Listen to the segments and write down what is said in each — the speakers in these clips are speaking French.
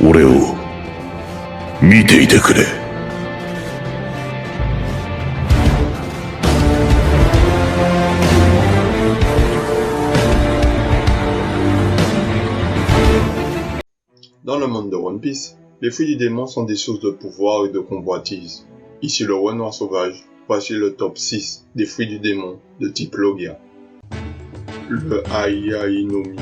俺を見ていてくれ。Dans le monde de One Piece, les fruits du démon sont des sources de pouvoir et de convoitise. Ici le Renoir sauvage, voici le top 6 des fruits du démon de type Logia. Le Ai Nomi.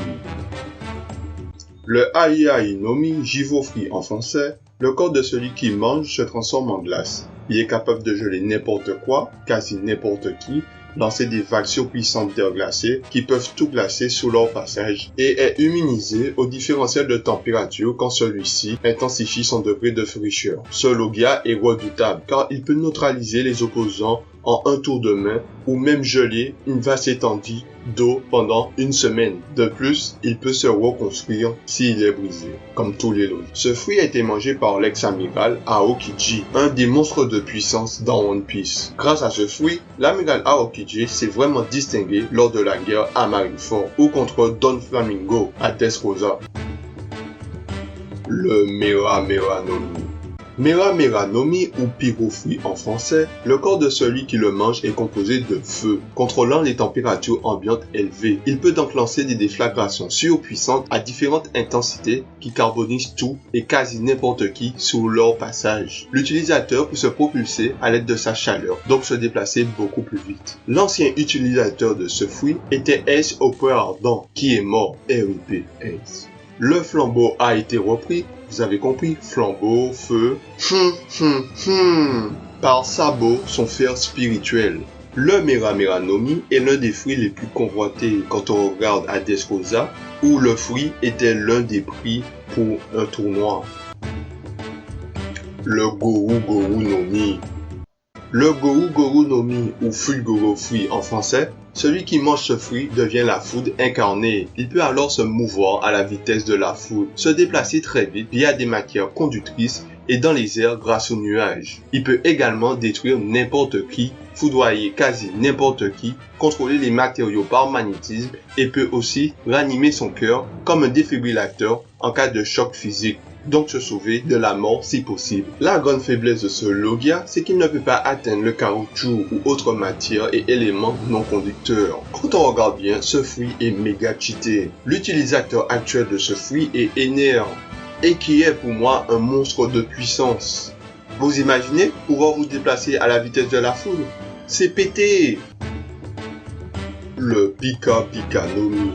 Le Ai Nomi, Jivofruit en français, le corps de celui qui mange se transforme en glace. Il est capable de geler n'importe quoi, quasi n'importe qui, lancer des vagues surpuissantes d'air glacé qui peuvent tout glacer sous leur passage et est immunisé au différentiel de température quand celui-ci intensifie son degré de fraîcheur. Ce Logia est redoutable car il peut neutraliser les opposants en un tour de main ou même geler une vaste étendue d'eau pendant une semaine. De plus, il peut se reconstruire s'il est brisé, comme tous les Logia. Ce fruit a été mangé par l'ex-amiral Aokiji, un des monstres de puissance dans One Piece. Grâce à ce fruit, l'amiral Aokiji s'est vraiment distingué lors de la guerre à Marineford ou contre Don Flamingo à Dressrosa. Le Mera Mera Nomi. Mera Mera Nomi ou pyrofruit en français, le corps de celui qui le mange est composé de feu, contrôlant les températures ambiantes élevées. Il peut donc lancer des déflagrations surpuissantes à différentes intensités qui carbonisent tout et quasi n'importe qui sur leur passage. L'utilisateur peut se propulser à l'aide de sa chaleur, donc se déplacer beaucoup plus vite. L'ancien utilisateur de ce fruit était Ace au point ardent, qui est mort, R.I.P. Ace. Le flambeau a été repris, vous avez compris, flambeau, feu, par Sabo, son fer spirituel. Le Mera Mera Nomi est l'un des fruits les plus convoités quand on regarde à Dressrosa, où le fruit était l'un des prix pour un tournoi. Le Goru Goru Nomi. Le Goru Goru Nomi ou Fulgoro fruit en français, celui qui mange ce fruit devient la foudre incarnée. Il peut alors se mouvoir à la vitesse de la foudre, se déplacer très vite via des matières conductrices et dans les airs grâce aux nuages. Il peut également détruire n'importe qui, foudroyer quasi n'importe qui, contrôler les matériaux par magnétisme et peut aussi ranimer son cœur comme un défibrillateur en cas de choc physique. Donc se sauver de la mort si possible. La grande faiblesse de ce Logia, c'est qu'il ne peut pas atteindre le caoutchouc ou autres matières et éléments non conducteurs. Quand on regarde bien, ce fruit est méga cheaté. L'utilisateur actuel de ce fruit est Ener, et qui est pour moi un monstre de puissance. Vous imaginez pouvoir vous déplacer à la vitesse de la foudre? C'est pété! Le Pika Pika Nomi.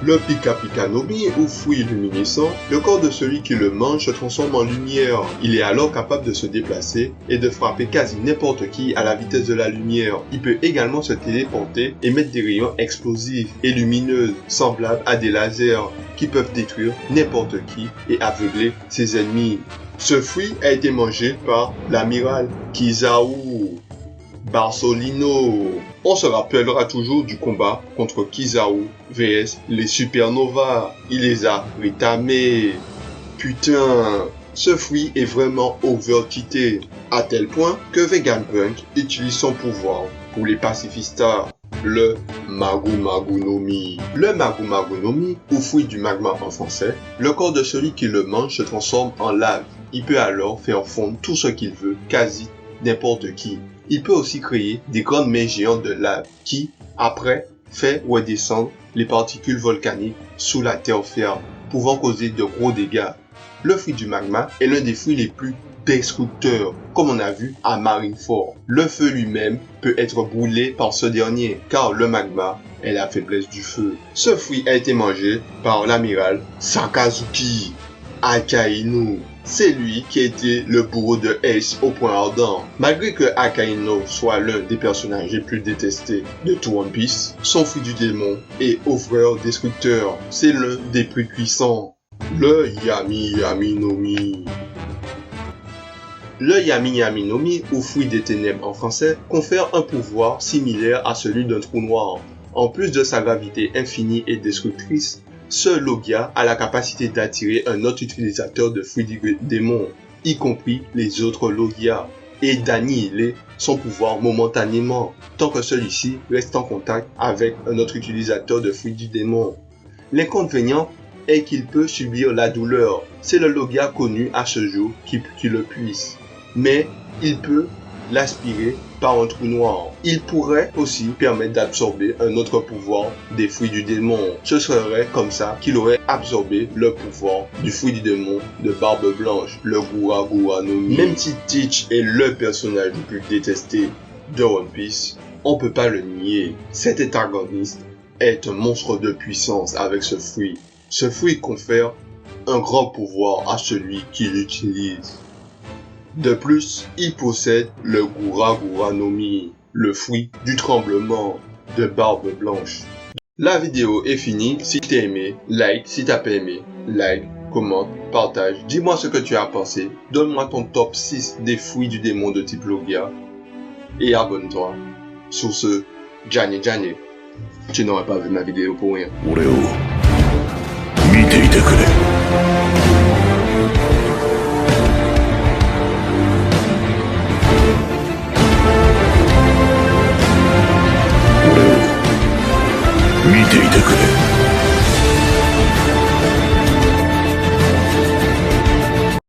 Le Pika Pika Nomi ou fruit luminescent, le corps de celui qui le mange se transforme en lumière. Il est alors capable de se déplacer et de frapper quasi n'importe qui à la vitesse de la lumière. Il peut également se téléporter et mettre des rayons explosifs et lumineux, semblables à des lasers, qui peuvent détruire n'importe qui et aveugler ses ennemis. Ce fruit a été mangé par l'amiral Kizaru Barsolino. On se rappellera toujours du combat contre Kizaru vs les Supernovas. Il les a rétamés. Putain, ce fruit est vraiment overcheaté, à tel point que Vegapunk utilise son pouvoir pour les pacifistas. Le Magu Magu Nomi. Le Magu Magu Nomi, ou fruit du magma en français, le corps de celui qui le mange se transforme en lave. Il peut alors faire fondre tout ce qu'il veut, quasi n'importe qui. Il peut aussi créer des grandes mains géantes de lave qui, après, fait redescendre les particules volcaniques sous la terre ferme, pouvant causer de gros dégâts. Le fruit du magma est l'un des fruits les plus destructeurs, comme on a vu à Marineford. Le feu lui-même peut être brûlé par ce dernier, car le magma est la faiblesse du feu. Ce fruit a été mangé par l'amiral Sakazuki Akainu. C'est lui qui a été le bourreau de Ace au point ardent. Malgré que Akainu soit l'un des personnages les plus détestés de tout One Piece, son fruit du démon et ouvreur destructeur, c'est l'un des plus puissants. Le Yami Yami Nomi. Le Yami Yami Nomi, ou fruit des ténèbres en français, confère un pouvoir similaire à celui d'un trou noir. En plus de sa gravité infinie et destructrice, ce Logia a la capacité d'attirer un autre utilisateur de fruits du démon, y compris les autres Logia. et d'annihiler son pouvoir momentanément, tant que celui-ci reste en contact avec un autre utilisateur de fruit du démon. L'inconvénient est qu'il peut subir la douleur. C'est le Logia connu à ce jour qui le puisse. Mais il peut l'aspirer par un trou noir. Il pourrait aussi permettre d'absorber un autre pouvoir des fruits du démon. Ce serait comme ça qu'il aurait absorbé le pouvoir du fruit du démon de Barbe Blanche, le Gura no Mi. Même si Teach est le personnage le plus détesté de One Piece, on peut pas le nier. Cet antagoniste est un monstre de puissance avec ce fruit. Ce fruit confère un grand pouvoir à celui qui l'utilise. De plus, il possède le Gura no Mi, le fruit du tremblement de Barbe Blanche. La vidéo est finie. Si t'as aimé, like. Si t'as pas aimé, like, commente, partage. Dis-moi ce que tu as pensé. Donne-moi ton top 6 des fruits du démon de type Logia. Et abonne-toi. Sur ce, Johnny. Tu n'aurais pas vu ma vidéo pour rien. 俺を見ていてくれ。見ていてくれ。